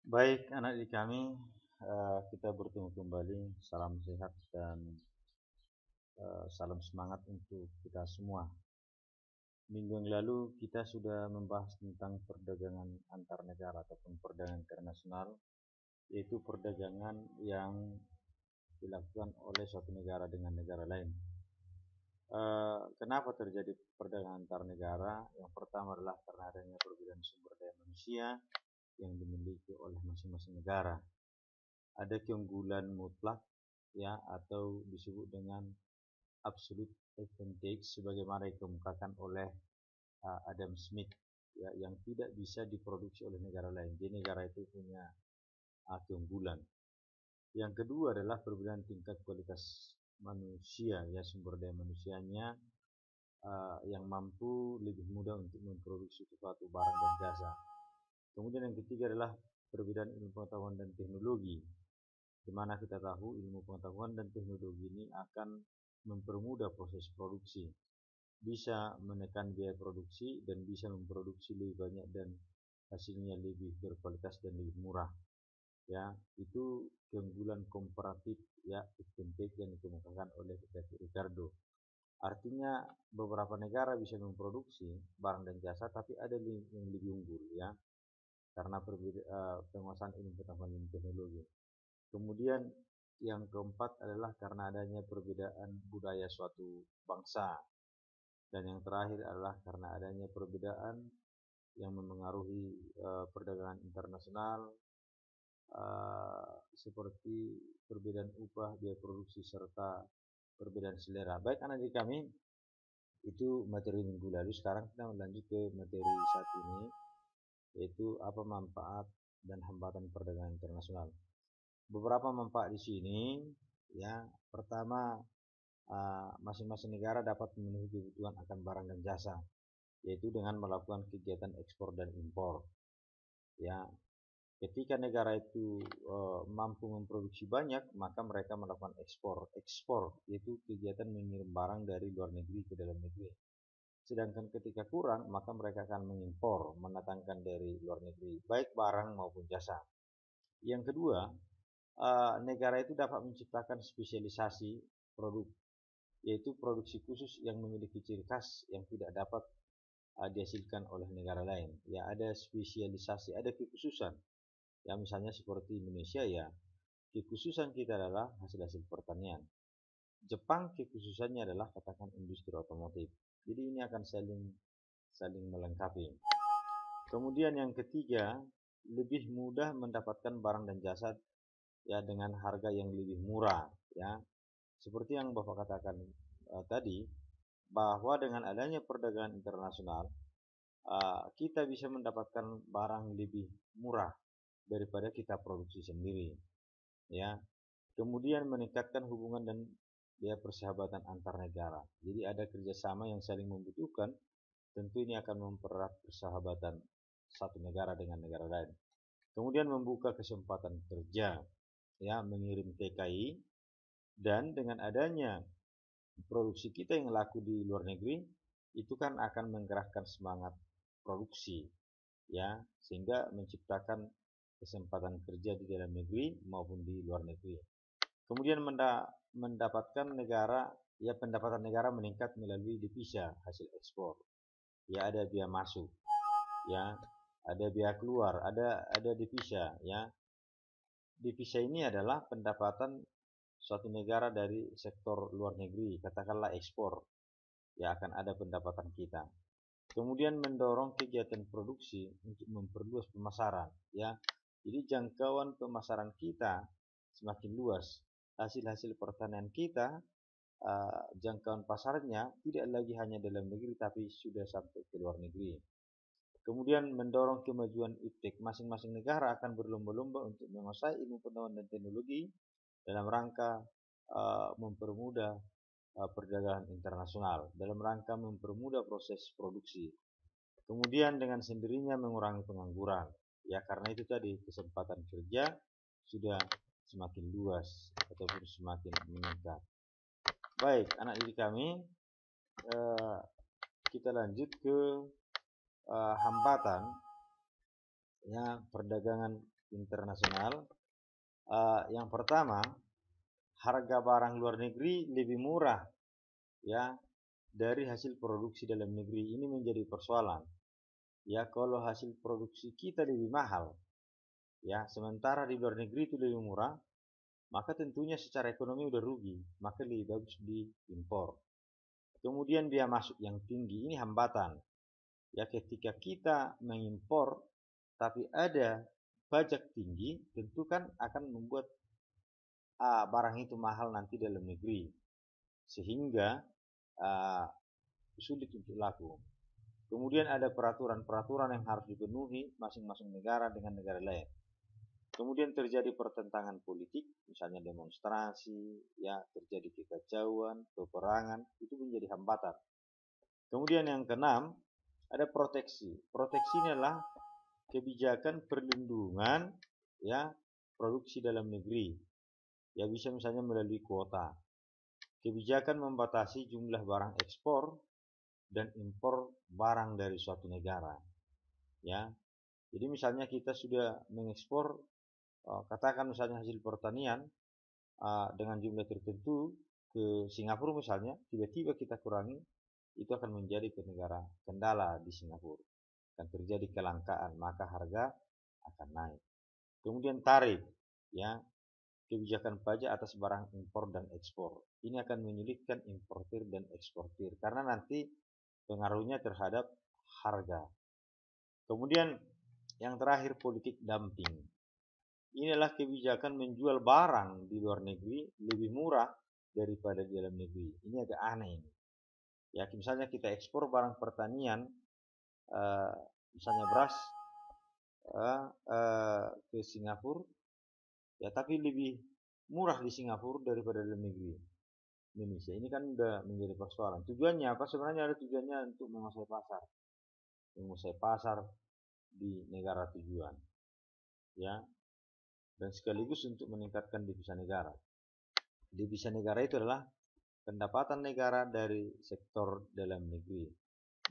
Baik, anak didik kami, kita bertemu kembali. Salam sehat dan salam semangat untuk kita semua. Minggu yang lalu kita sudah membahas tentang perdagangan antar negara ataupun perdagangan internasional, yaitu perdagangan yang dilakukan oleh suatu negara dengan negara lain. Kenapa terjadi perdagangan antar negara? Yang pertama adalah karena adanya perbedaan sumber daya manusia yang dimiliki oleh masing-masing negara. Ada keunggulan mutlak, ya, atau disebut dengan absolute advantage sebagaimana dikemukakan oleh Adam Smith, ya, yang tidak bisa diproduksi oleh negara lain. Jadi negara itu punya keunggulan. Yang kedua adalah perbedaan tingkat kualitas manusia, ya, sumber daya manusianya yang mampu lebih mudah untuk memproduksi suatu barang dan jasa. Kemudian yang ketiga adalah perbedaan ilmu pengetahuan dan teknologi, di mana kita tahu ilmu pengetahuan dan teknologi ini akan mempermudah proses produksi, bisa menekan biaya produksi dan bisa memproduksi lebih banyak dan hasilnya lebih berkualitas dan lebih murah. Ya, itu keunggulan komparatif, ya, advantage yang dikemukakan oleh David Ricardo. Artinya beberapa negara bisa memproduksi barang dan jasa, tapi ada yang lebih unggul, ya, karena penguasaan ilmu pengetahuan dan teknologi. Kemudian yang keempat adalah karena adanya perbedaan budaya suatu bangsa. Dan yang terakhir adalah karena adanya perbedaan yang memengaruhi perdagangan internasional, seperti perbedaan upah, biaya produksi, serta perbedaan selera. Baik anak didik kami, itu materi minggu lalu. Sekarang kita lanjut ke materi saat ini, yaitu apa manfaat dan hambatan perdagangan internasional. Beberapa manfaat di sini, ya. Pertama, masing-masing negara dapat memenuhi kebutuhan akan barang dan jasa, yaitu dengan melakukan kegiatan ekspor dan impor. Ya, ketika negara itu mampu memproduksi banyak, maka mereka melakukan ekspor. Ekspor yaitu kegiatan mengirim barang dari luar negeri ke dalam negeri. Sedangkan ketika kurang, maka mereka akan mengimpor, mendatangkan dari luar negeri, baik barang maupun jasa. Yang kedua, negara itu dapat menciptakan spesialisasi produk, yaitu produksi khusus yang memiliki ciri khas yang tidak dapat dihasilkan oleh negara lain. Ya, ada spesialisasi, ada kekhususan. Ya, misalnya seperti Indonesia, ya, kekhususan kita adalah hasil-hasil pertanian. Jepang kekhususannya adalah katakan industri otomotif. Jadi ini akan saling melengkapi. Kemudian yang ketiga, lebih mudah mendapatkan barang dan jasa, ya, dengan harga yang lebih murah, ya. Seperti yang Bapak katakan tadi, bahwa dengan adanya perdagangan internasional, kita bisa mendapatkan barang lebih murah daripada kita produksi sendiri, ya. Kemudian meningkatkan hubungan dan, ya, persahabatan antar negara. Jadi ada kerjasama yang saling membutuhkan. Tentu ini akan mempererat persahabatan satu negara dengan negara lain. Kemudian membuka kesempatan kerja, ya, mengirim TKI, dan dengan adanya produksi kita yang laku di luar negeri, itu kan akan menggerakkan semangat produksi, ya, sehingga menciptakan kesempatan kerja di dalam negeri maupun di luar negeri. Kemudian mendapatkan negara, ya, pendapatan negara meningkat melalui devisa hasil ekspor. Ya, ada biaya masuk, ya, ada biaya keluar, ada devisa, ya. Devisa ini adalah pendapatan suatu negara dari sektor luar negeri, katakanlah ekspor, ya, akan ada pendapatan kita. Kemudian mendorong kegiatan produksi untuk memperluas pemasaran, ya. Jadi jangkauan pemasaran kita semakin luas. Hasil-hasil pertanian kita, jangkauan pasarnya tidak lagi hanya dalam negeri tapi sudah sampai ke luar negeri. Kemudian mendorong kemajuan iptek. Masing-masing negara akan berlomba-lomba untuk menguasai ilmu pengetahuan dan teknologi dalam rangka mempermudah perdagangan internasional, dalam rangka mempermudah proses produksi. Kemudian dengan sendirinya mengurangi pengangguran. Ya, karena itu tadi kesempatan kerja sudah semakin luas ataupun semakin meningkat. Baik, anak didik kami, kita lanjut ke hambatan, ya, perdagangan internasional. Yang pertama, harga barang luar negeri lebih murah ya dari hasil produksi dalam negeri. Ini menjadi persoalan. Ya, kalau hasil produksi kita lebih mahal, ya, sementara di luar negeri itu lebih murah, maka tentunya secara ekonomi udah rugi, maka lebih bagus diimpor. Kemudian biaya masuk yang tinggi, ini hambatan. Ya, ketika kita mengimpor tapi ada pajak tinggi, tentu kan akan membuat barang itu mahal nanti dalam negeri, sehingga sulit untuk laku. Kemudian ada peraturan-peraturan yang harus dipenuhi masing-masing negara dengan negara lain. Kemudian terjadi pertentangan politik, misalnya demonstrasi, ya, terjadi kekacauan, peperangan, itu menjadi hambatan. Kemudian yang keenam, ada proteksi. Proteksi ini adalah kebijakan perlindungan, ya, produksi dalam negeri. Ya, bisa misalnya melalui kuota. Kebijakan membatasi jumlah barang ekspor dan impor barang dari suatu negara. Ya. Jadi misalnya kita sudah mengekspor, katakan misalnya hasil pertanian dengan jumlah tertentu ke Singapura misalnya, tiba-tiba kita kurangi, itu akan menjadi ke negara kendala di Singapura. Akan terjadi kelangkaan, maka harga akan naik. Kemudian tarif, ya, kebijakan pajak atas barang impor dan ekspor. Ini akan menyulitkan importir dan eksportir karena nanti pengaruhnya terhadap harga. Kemudian yang terakhir, politik dumping. Inilah kebijakan menjual barang di luar negeri lebih murah daripada di dalam negeri. Ini agak aneh ini. Ya, misalnya kita ekspor barang pertanian, misalnya beras ke Singapura, ya, tapi lebih murah di Singapura daripada dalam negeri Indonesia. Ini kan udah menjadi persoalan. Tujuannya apa? Sebenarnya ada tujuannya untuk menguasai pasar di negara tujuan, ya, dan sekaligus untuk meningkatkan devisa negara. Devisa negara itu adalah pendapatan negara dari sektor dalam negeri.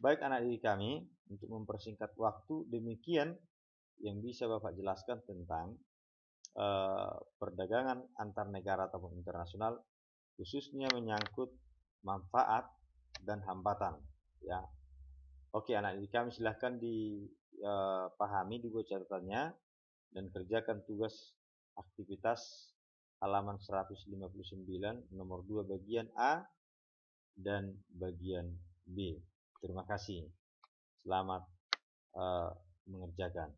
Baik anak didik kami, untuk mempersingkat waktu, demikian yang bisa Bapak jelaskan tentang perdagangan antar negara ataupun internasional, khususnya menyangkut manfaat dan hambatan. Ya, oke anak didik kami, silahkan dipahami, dibuat catatannya, dan kerjakan tugas aktivitas halaman 159 nomor 2 bagian A dan bagian B. Terima kasih. Selamat mengerjakan.